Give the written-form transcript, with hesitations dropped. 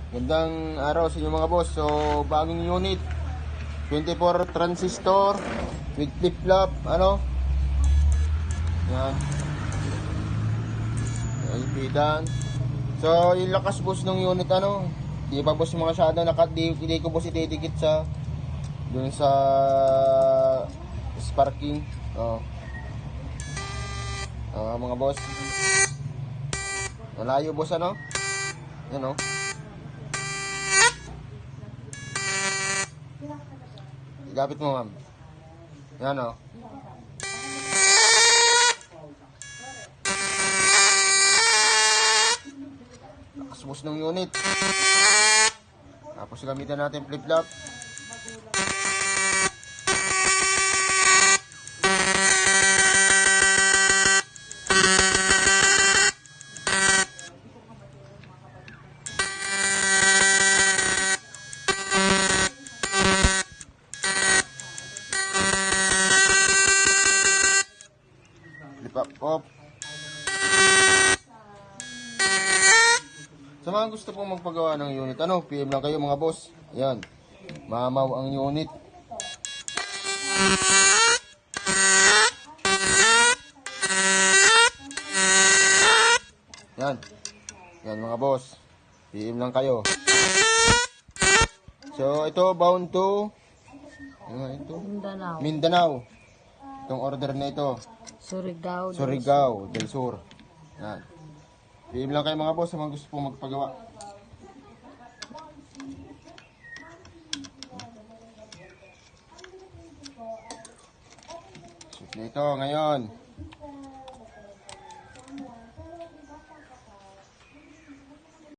Gandang araw sa inyo mga boss. So, bagong unit. 24 transistor with flip-flop, ano? Yan. Ipitan. So, yung lakas boss ng unit, ano? Di pa boss masyado di ko boss itidikit sa dun sa sparking. Oh. Mga boss. Malayo boss, ano? Yan, oh. Igapit mo, ma'am. Yan, oh. Lakas boss ng unit. Tapos gamitan natin flip-flop. Flip-flop off. Sa mga gusto pong magpagawa ng unit, ano, PM lang kayo mga boss. Ayan, mamaw ang unit. Yan, yan mga boss, PM lang kayo. So ito bound to Mindanao. Itong order na ito, Surigao del Sur. Yan, PM lang kayo mga boss sa mga gusto pong magpagawa. Shoot na ito ngayon.